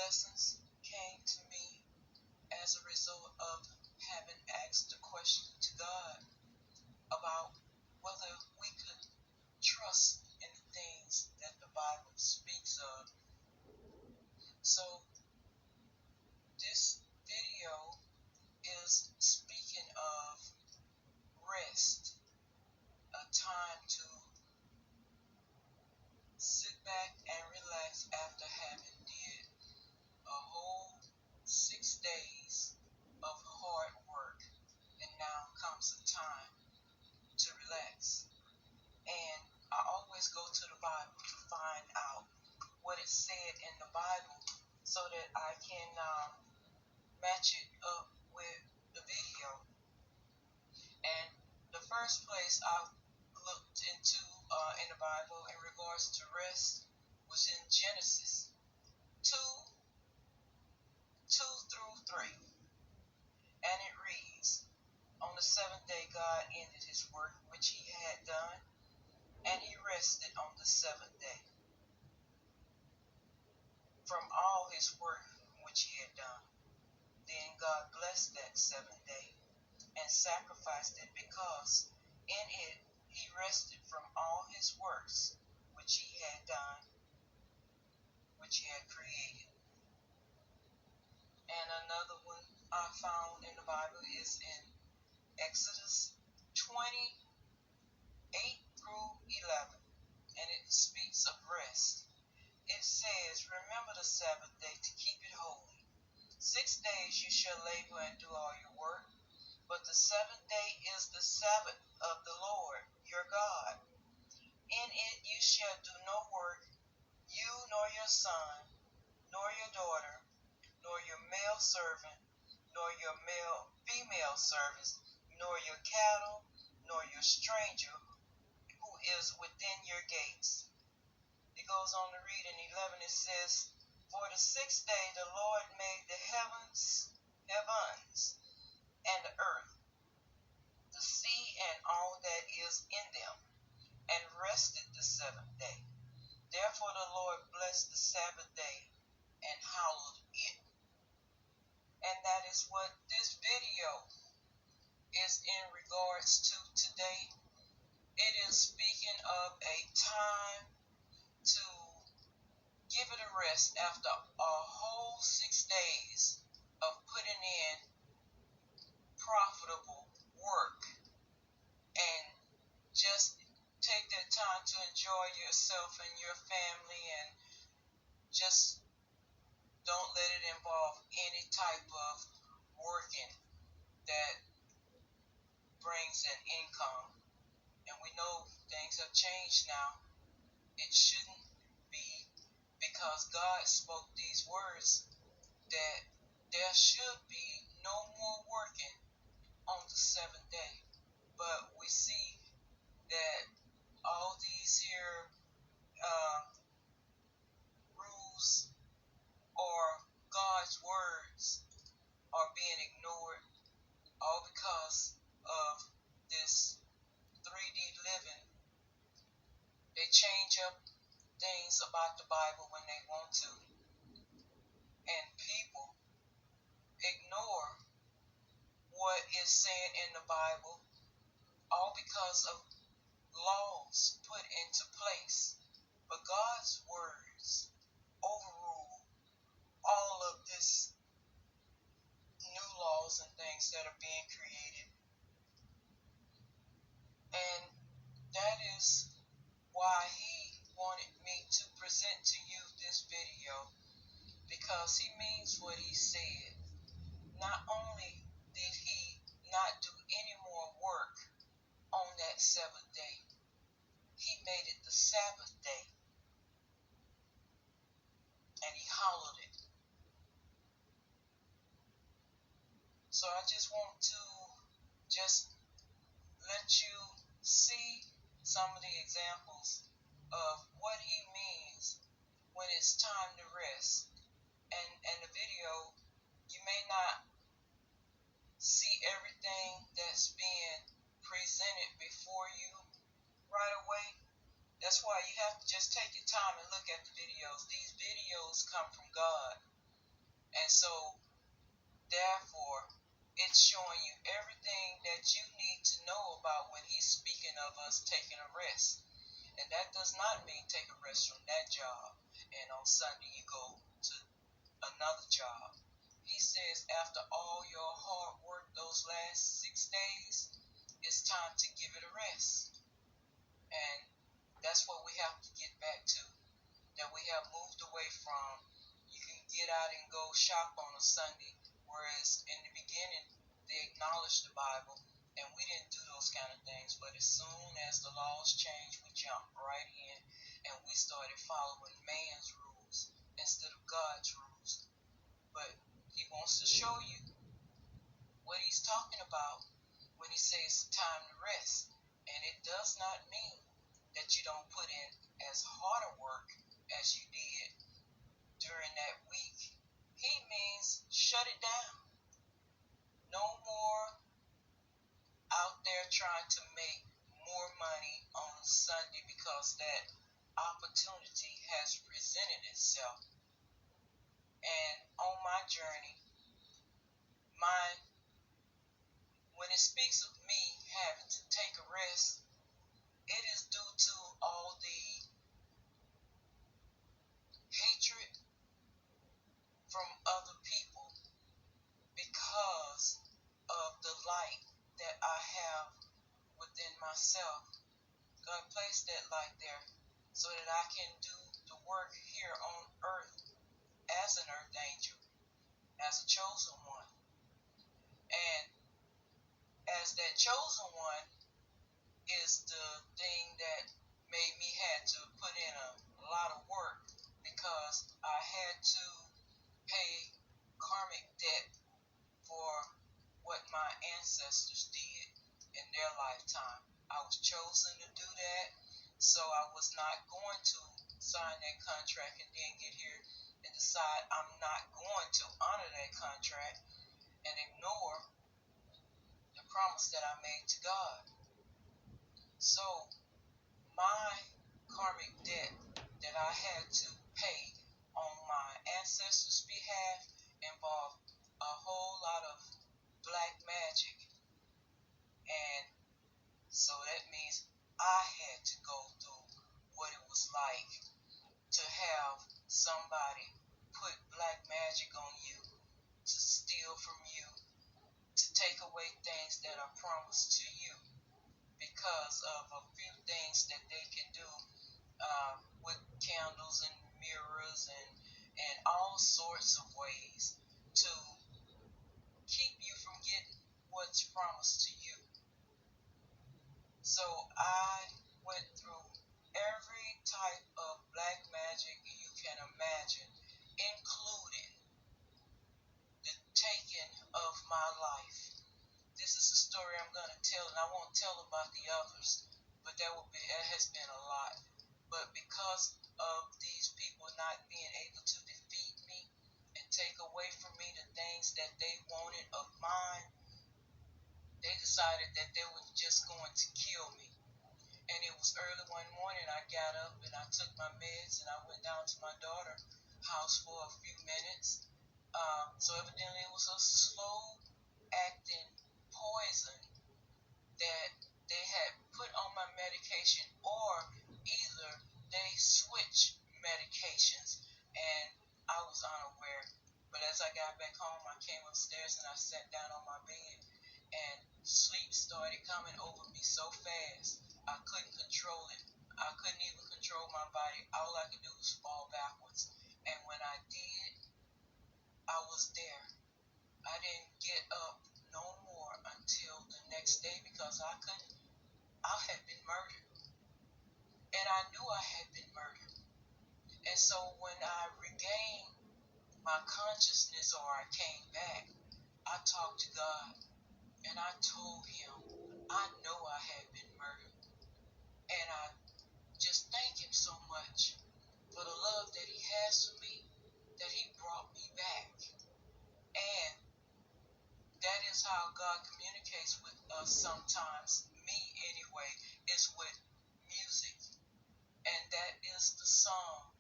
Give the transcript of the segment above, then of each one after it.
lessons came to me as a result of having asked a question to God about whether we could trust in the things that the Bible speaks of. So this video is speaking of rest, a time to sit back and relax after having did a whole 6 days of hard work, and now comes a time to relax. And I always go to the Bible to find out what it said in the Bible so that I can match it up with the video. And the first place I looked into in the Bible in regards to rest was in Genesis 2, 2 through 3. And it reads, "On the seventh day God ended his work which he had done, and he rested on the seventh day from all his work which he had done. Then God blessed that seventh day and sacrificed it, because in it he rested from all his works which he had done, which he had created." And another one I found in the Bible is in Exodus 28 through 11, and it speaks of rest. It says, "Remember the Sabbath day to keep it holy. 6 days you shall labor and do all your work, but the seventh day is the Sabbath of the Lord your God. In it you shall do no work, you nor your son, nor your daughter, nor your male servant, nor your female servants, nor your cattle, nor your stranger who is within your gates." It goes on to read in 11, it says, "For the sixth day the Lord made the heavens and the earth, the sea and all that is in them, and rested the seventh day. Therefore the Lord blessed the Sabbath day and hallowed it." And that is what this video is in regards to today. It is speaking of a time to give it a rest after a whole 6 days of putting in profitable work, and just take that time to enjoy yourself and your family, and just don't let it involve any type of working that brings an income. And we know things have changed now. It shouldn't be, because God spoke these words that there should be no more working on the seventh day. But we see that all these here rules or God's words are being ignored, all because of this 3D living. They change up things about the Bible when they want to, and people ignore what is saying in the Bible, all because of laws put into place. But God's words overrule all of this new laws and things that are being created. And that is why he wanted me to present to you this video, because he means what he said. Not only did he not do any more work on that seventh day, he made it the Sabbath day, and he hallowed it. So I just want to just let you see some of the examples of what he means when it's time to rest. And the video, you may not see everything that's being presented before you right away. That's why you have to just take your time and look at the videos. These videos come from God. And so, therefore, it's showing you everything that you need to know about when he's speaking of us taking a rest. And that does not mean take a rest from that job and on Sunday you go to another job. He says after all your hard work those last 6 days, it's time to give it a rest. And that's what we have to get back to. That we have moved away from. You can get out and go shop on a Sunday, whereas in the beginning they acknowledged the Bible, and we didn't do those kind of things. But as soon as the laws changed, we jumped right in and we started following man's rules instead of God's rules. But he wants to show you what he's talking about when he says it's time to rest. And it does not mean that you don't put in as hard a work as you did during that week. He means shut it down. No more out there trying to make more money on Sunday because that opportunity has presented itself. And on my journey, when it speaks of me having to take a rest, it is due to all the hatred from other people because of the light that I have within myself. God placed that light there so that I can do the work here on earth as an earth angel, as a chosen one. And as that chosen one is the thing that made me had to put in a lot of work because I had to pay karmic debt for what my ancestors did in their lifetime. I was chosen to do that, so I was not going to sign that contract and then get here and decide I'm not going to honor that contract and ignore the promise that I made to God. So my karmic debt that I had to pay on my ancestors' behalf involved a whole lot of black magic. And so that means I had to go through what it was like to have somebody put black magic on you, to steal from you, to take away things that are promised to you because of a few things that they can do with candles and mirrors and all sorts of ways to keep you from getting what's promised to you. So I went through every type of black magic you can imagine, including the taking of my life. This is a story I'm going to tell, and I won't tell about the others, but that has been a lot. But because of these people not being able to defeat me and take away from me the things that they wanted of mine, they decided that they were just going to kill me. And it was early one morning, I got up and I took my meds and I went down to my daughter's house for a few minutes. So evidently it was a slow acting poison that they had put on my medication, or either they switched medications and I was unaware. But as I got back home, I came upstairs and I sat down on my bed and sleep started coming over me so fast I couldn't control it. I couldn't even control my body. All I could do was fall backwards. And when I did, I was there. I didn't get up no more until the next day because I had been murdered. And I knew I had been murdered. And so when I regained my consciousness, or I came back, I talked to God and I told him I know I had been murdered. And I just thank him so much for the love that he has for me, that he brought me back. And that is how God communicates with us sometimes, me anyway, is with music. And that is the song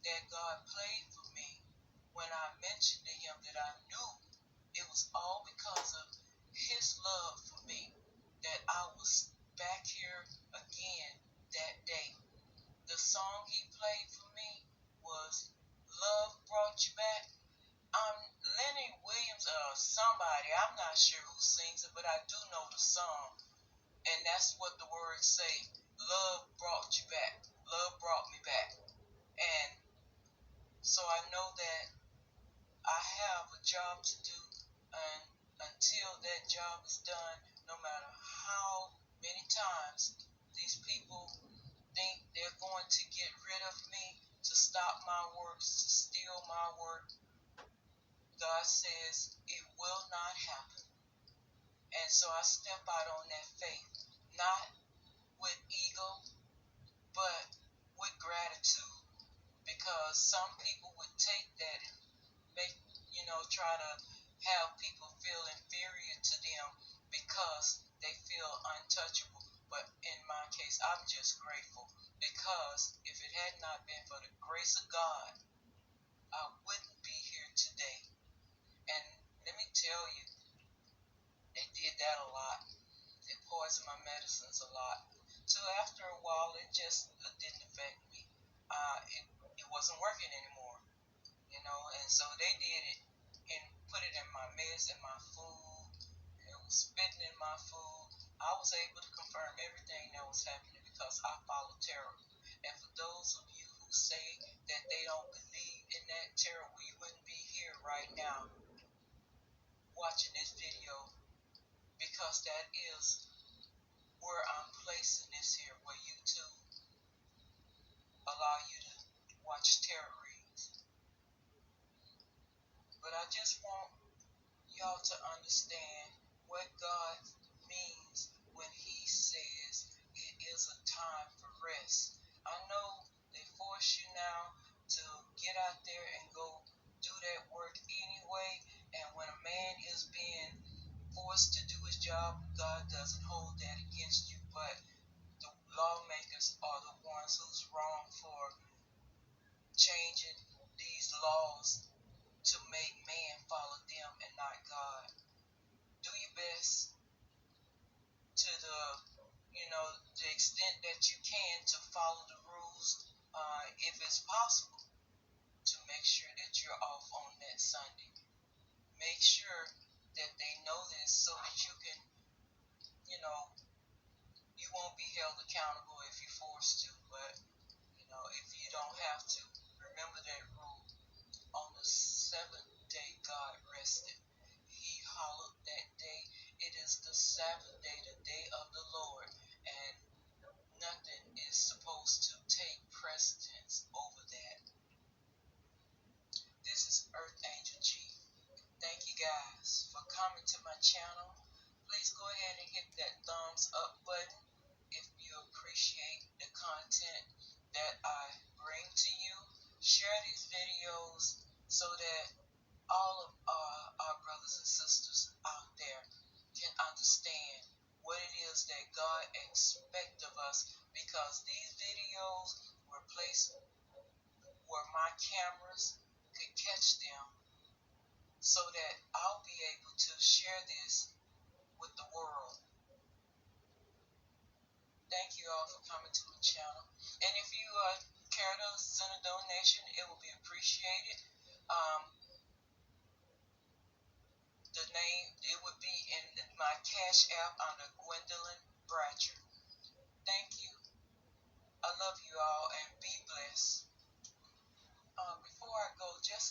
that God played for me when I mentioned to him you back. Lenny Williams or somebody, I'm not sure who sings it, but I do know the song. And that's what the words say. Love brought you back. Love brought me back. And so I know that I have a job to do, and until that job is done, no matter how many times these people think they're going to get rid of me, to stop my works, to steal my work, God says it will not happen. And so I step out on that faith, not with ego, but with gratitude, because some people would take that and make, try to have people feel inferior to them because they feel untouchable. But in my case, I'm just grateful, because if it had not been for the grace of God, I wouldn't be here today. And let me tell you, they did that a lot. They poisoned my medicines a lot. So after a while, it just didn't affect me. It wasn't working anymore, and so they did it and put it in my meds and my food. It was spitting in my food. I was able to confirm everything that was happening because I followed tarot. And for those of you who say that they don't believe in that tarot, well, you wouldn't be here right now watching this video, because that is where I'm placing this here, where YouTube allow you to watch tarot reads. But I just want y'all to understand what God means when He says it is a time for rest. I know they force you now to get out there and go do that work anyway, and when a man is being forced to do his job, God doesn't hold that against you, but the lawmakers are the ones who's wrong for changing these laws to make man follow them and not God. Do your best to the extent that you can, to follow the rules, if it's possible, to make sure that you're off on that Sunday. Make sure that they know this so that you can, you won't be held accountable if you're forced to, but, if you don't have to, remember that rule. On the seventh day, God rested. He hallowed that day. It is the Sabbath day, the day of the Lord, and nothing is supposed to take precedence over that. This is Earth Angel G. Thank you guys for coming to my channel. Please go ahead and hit that thumbs up button if you appreciate the content that I bring to you. Share these videos so that all of our brothers and sisters out there can understand what it is that God expects of us, because these videos were placed where my cameras could catch them, so that I'll be able to share this with the world. Thank you all for coming to the channel. And if you care to send a donation, it will be appreciated. The name, it would be in my Cash App under Gwendolyn Bratcher. Thank you. I love you all, and be blessed. Before I go, just